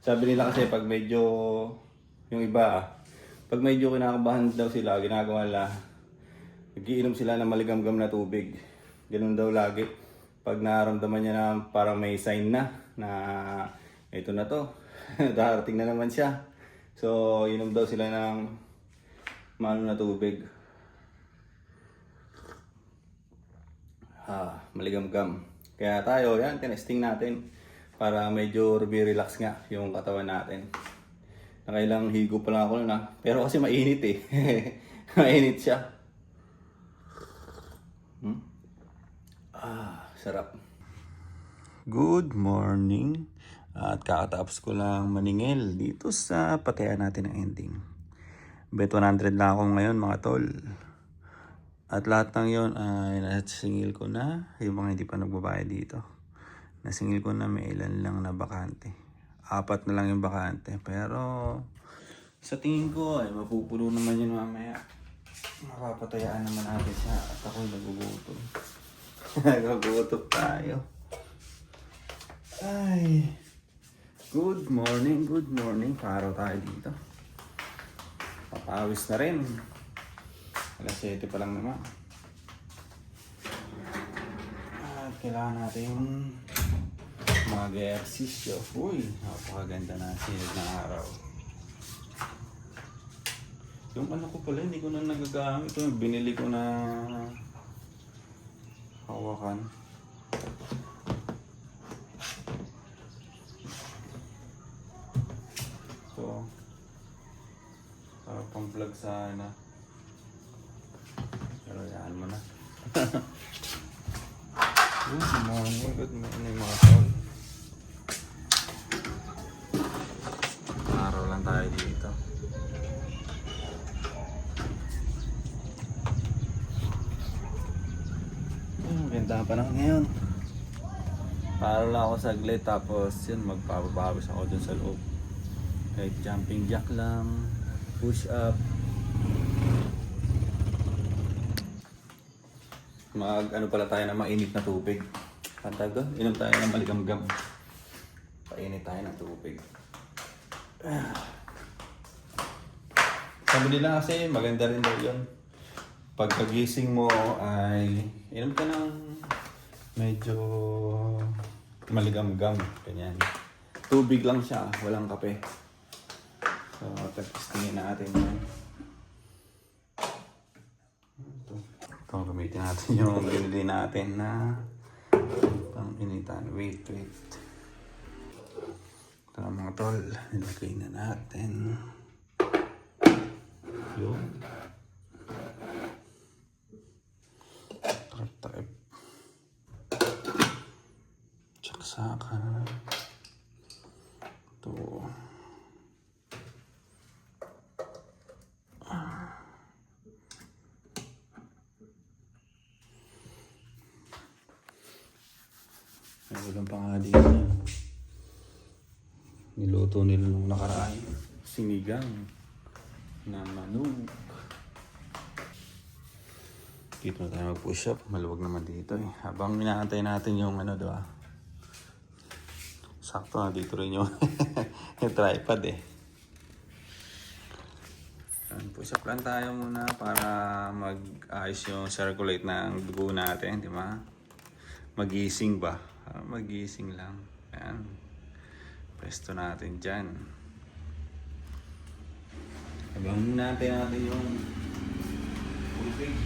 Sabi nila kasi pag medyo, yung iba pag medyo kinakabahan daw sila, ginagawa nila, nagiinom sila ng maligamgam na tubig. Ganun daw lagi. Pag nararamdaman niya na parang may sign na ito na to, darating na naman siya. So, inom daw sila ng maano na tubig. Maligamgam. Kaya tayo, yan, tinesting natin para medyo relax nga yung katawan natin. Nakailang higo pa lang ako nun pero kasi mainit eh. Mainit siya. Sarap. Good morning. At kakatapos ko lang maningil dito sa patayan natin ng ending. Bet 100 na ako ngayon mga tol. At lahat ng yon ay nasingil ko na. Yung mga hindi pa nagbabayad dito. Nasingil ko na, may ilan lang na bakante. 4 na lang yung bakante. Pero sa tingin ko ay mapupuno naman yun mamaya. Mapapatayaan naman natin siya. At ako'y nagugutom. Nagugutom tayo. Ay, good morning, good morning. Paro tayo dito. Papawis na rin. Alas 7 pa lang naman. At kailangan natin mag-ehersisyo. Uy, napakaganda na sinag na araw. Yung ano ko pala, hindi ko na nagagamit. Ito yung binili ko na hawakan. Ito. Para pang vlog sana. Pero yan mo na. Good morning mga tol. Araw lang tayo dito. Ganda pa na ngayon. Paro lang ako saglit tapos yun magpapabawis ako dun sa loob. Kahit jumping jack lang, push up. Ano pala tayo na mainit na tubig. Pantaga, inom tayo ng maligamgam. Painit tayo ng tubig. Sabi nila kasi maganda rin daw yun. Pagkagising mo ay inom ka ng medyo maligamgam. Ganyan. Tubig lang siya, walang kape. So, testingin natin yan. Ito, gamitin natin yung binili natin na pang-initan. Wait. Ito na mga tol, nilagay na natin. Yun. Trip. Tsaka ito. May ulam pa nga dito. Niluto nila nung nakaraan. Sinigang na manok. Dito na tayo mag-push up. Maluwag naman dito eh. Habang inaantay natin yung ano diba. Sakto na dito rin yung, yung tripod eh. Push up lang tayo muna para mag-ayos yung circulate ng dugo natin, di ba? Magising ba? Magising lang. Ayan. Pwesto natin dyan. Habang natin yung tubig.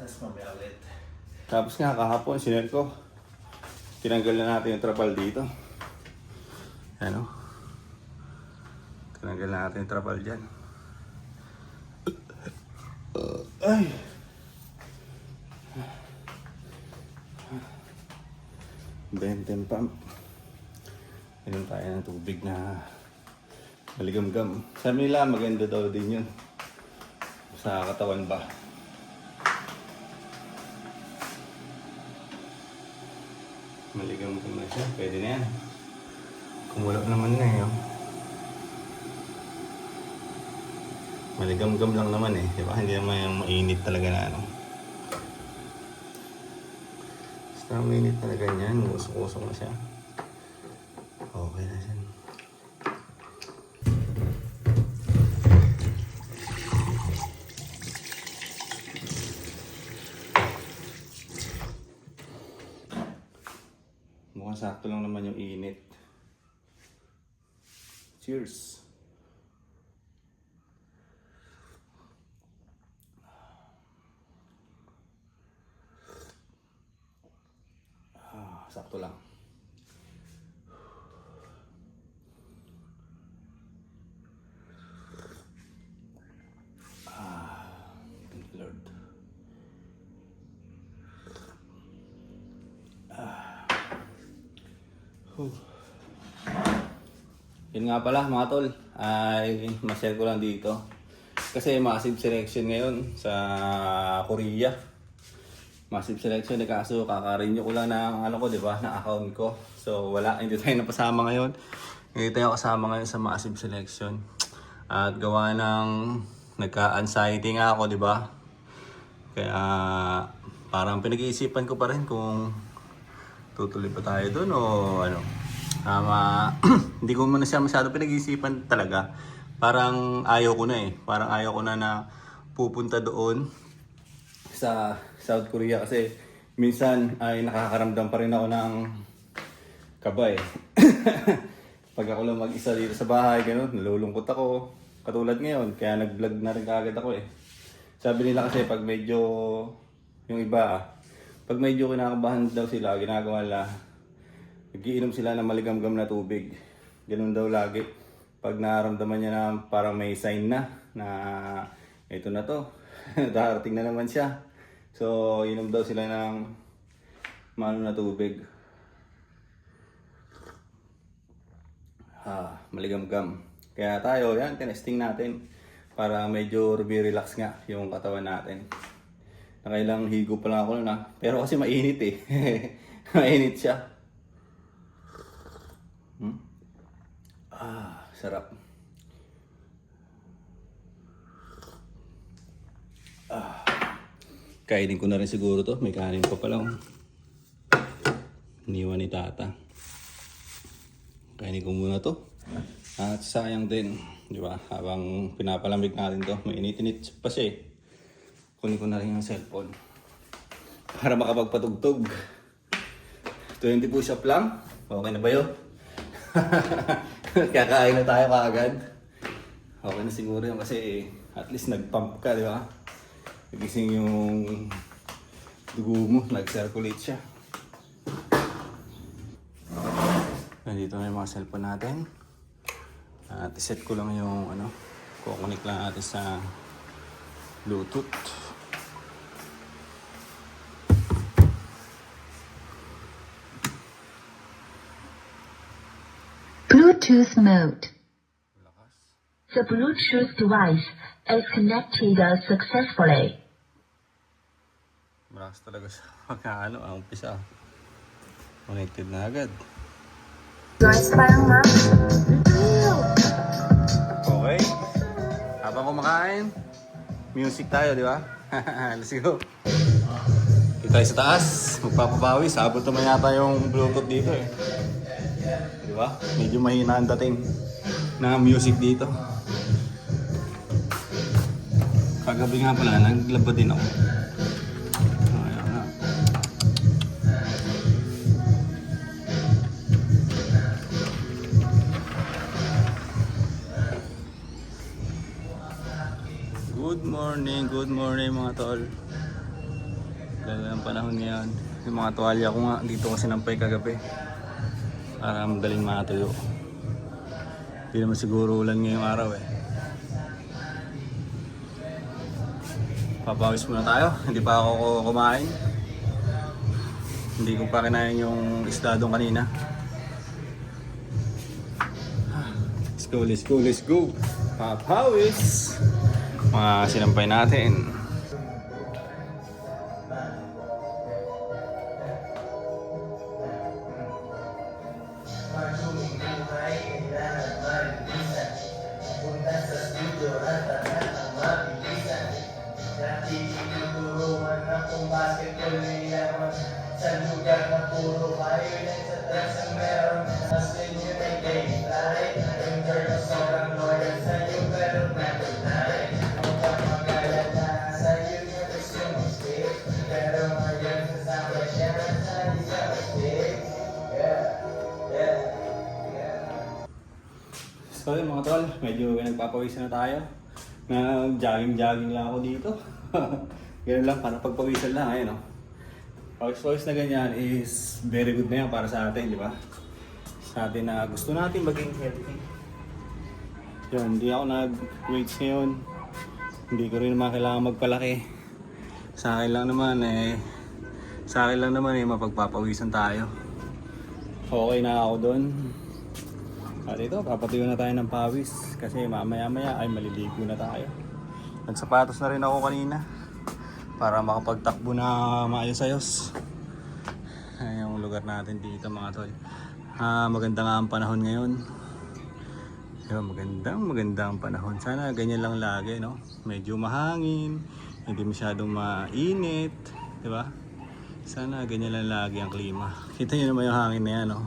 Tapos mamaya ulit. Tapos nga kahapon, sinend ko. Tinanggal na natin yung trapal dito. Ano? Tinanggal na natin yung trapal dyan. Ay! Benten pump. Inom tayo ng tubig na maligamgam. Sabi nila maganda daw din yun sa katawan ba. Maligamgam na siya. Pwede na yan. Kumulap naman na eh. Oh. Maligamgam lang naman eh. Diba? Hindi naman yung mainit talaga na ano. Basta mainit talaga niyan. Usok-usok na siya. Okay na siya. Mukhang sakto lang naman yung init. Cheers! Sakto lang. Thank you, Lord. Yun nga pala mga tol, ay ma-share ko lang dito. Kasi massive selection ngayon sa Korea. Massive selection eh, kaso kaka-renew ko lang ng ano ko, di ba, na account ko. So wala, hindi tayo napasama ngayon. Hindi tayo kasama ngayon sa massive selection. At gawa ng nagka-anxiety nga ako, di ba? Kaya parang pinag-iisipan ko pa rin kung tutuloy pa tayo doon o ano. Hindi ko muna siya masyado pinag-iisipan talaga. Parang ayaw ko na eh. Parang ayaw ko na pupunta doon sa South Korea kasi minsan ay nakakaramdam pa rin ako ng kaba eh. Pag ako lang mag-isa dito sa bahay, gano'n, nalulungkot ako. Katulad ngayon, kaya nag-vlog na rin kagad ako eh. Sabi nila kasi pag medyo, yung iba pag medyo kinakabahan daw sila, ginagawa nila, nagiinom sila ng maligamgam na tubig. Ganun daw lagi. Pag nararamdaman niya na parang may sign na ito na to, darating na naman siya. So, inom daw sila ng maano na tubig. Maligamgam. Kaya tayo, yan, tinesting natin para medyo relax nga yung katawan natin. Nakailang higo pa lang ako nun pero kasi mainit eh. Mainit siya. Sarap. Kainin ko na rin siguro to. May kanin pa pala. Iniwan ni tata. Kainin ko muna to. At sayang din. Di ba? Habang pinapalamig natin to. Mainit-init pa siya eh. Kunin ko na rin yung cellphone. Para makapagpatugtog. 20 push-up lang. Okay na ba yun? Kakain na tayo kaagad. Okay na siguro yun kasi at least nag-pump ka, di ba? Nagising yung dugo mo, nag-circulate siya. Nandito na yung mga cellphone natin. At iset ko lang yung kukunik lang natin sa Bluetooth. Bluetooth mode. The Bluetooth device is connected successfully. Malakas talaga siya. Ang umpisa. Connected na agad. Okay. Habang kumakain, music tayo, di ba? Let's go. Dito tayo sa taas. Magpapabawi. Sabot naman yata yung Bluetooth dito eh. Di ba? Medyo mahina ang dating na music dito. Kagabi nga pala, naglaba din ako. Ayan na. Good morning mga tol. Ganda ng panahon ngayon. Yung mga tuwalya ko nga, dito ko sinampay kagabi. Para madaling matuyo. Hindi naman siguro ulan ngayong araw eh. Papawis muna tayo. Hindi pa ako kumain. Hindi ko pa kinain yung isda doon kanina. Let's go. Papawis. Mga sinampay natin. So yun mga tol, medyo nagpapawisan na tayo. Nag-jogging lang ako dito. Ganun lang, para pagpawisan lang. Ayun o. Pawis na ganyan is very good na yan para sa atin, di ba? Sa atin na gusto natin maging healthy. Yun, hindi ako nag-weights ngayon. Hindi ko rin naman kailangan magpalaki. Sa akin lang naman mapagpapawisan tayo. Okay na ako doon. At ito, papatuyo na tayo ng pawis kasi mamaya-maya ay maliligo na tayo. Nagsapatos na rin ako kanina para makapagtakbo na maayos-ayos. Ay, yung lugar natin dito mga tol. Maganda nga ang panahon ngayon. Diba, magandang panahon. Sana ganyan lang lagi, no? Medyo mahangin, hindi masyadong mainit, di ba? Sana ganyan lang lagi ang klima. Kita nyo naman yung hangin na yan, no?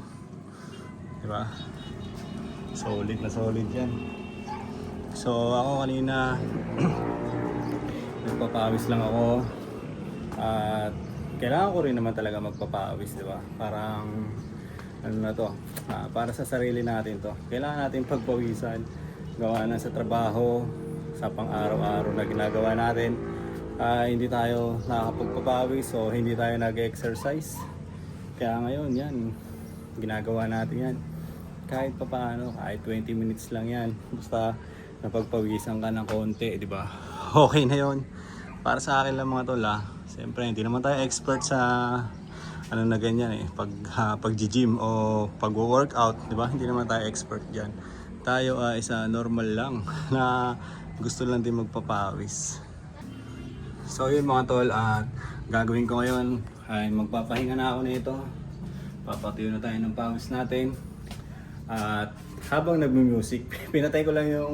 Di ba? Solid na solid yan. So ako kanina nagpapawis lang ako at kailangan ko rin naman talaga magpapawis, di ba? Parang ano na to, para sa sarili natin to. Kailangan natin pagpawisan, gawa na sa trabaho, sa pang-araw-araw na ginagawa natin. Hindi tayo nakakapagpapawis o hindi tayo nag-exercise. Kaya ngayon yan, ginagawa natin yan. Kahit pa paano, kahit 20 minutes lang yan. Basta napagpawisan ka ng konti, di ba? Okay na yon. Para sa akin lang mga tol, siyempre hindi naman tayo expert sa ano na ganyan pag-gym o pag-workout, di ba? Hindi naman tayo expert diyan. Tayo isa normal lang na gusto lang din magpapawis. So yun mga tol, at gagawin ko ngayon ay magpapahinga na ako nito. Papatuyo na tayo ng pawis natin. At habang nagmu-music, pinatay ko lang yung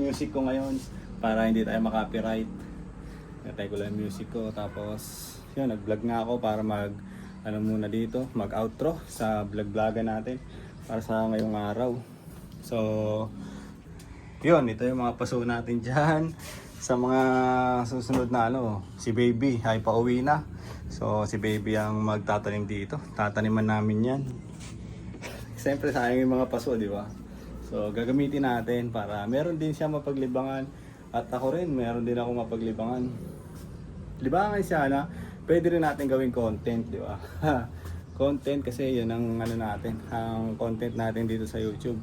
music ko ngayon para hindi tayo makopyright. Pinatay ko lang yung music ko, tapos yun, nag-vlog nga ako para muna dito, mag-outro sa vlog-vlogan natin para sa ngayong araw. So yun, ito yung mga paso natin dyan. Sa mga susunod na si Baby ay pauwi na. So si Baby ang magtatanim dito, tataniman namin yan. Siyempre sayang yung mga paso, di ba? So gagamitin natin para meron din siya mapaglibangan at ako rin meron din ako mapaglibangan. Libangan siya na pwede rin natin gawing content, di ba? Content kasi yun ang natin, ang content natin dito sa YouTube.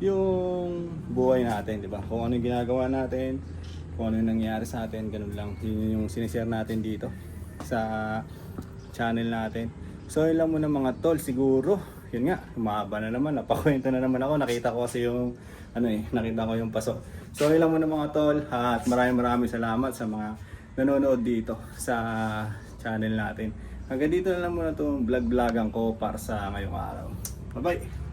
Yung buhay natin, di ba? Kung ano yung ginagawa natin, kung ano yung nangyari sa atin, ganun lang. Yun yung sinishare natin dito sa channel natin. So yun lang muna mga tol, siguro. Yun nga, umahaba na naman, napakwento na naman ako. Nakita ko kasi yung nakita ko yung paso. So yun lang muna mga tol, at maraming salamat sa mga nanonood dito sa channel natin. Hanggang dito na lang muna itong vlog-vlogan ko para sa ngayong araw. Bye bye!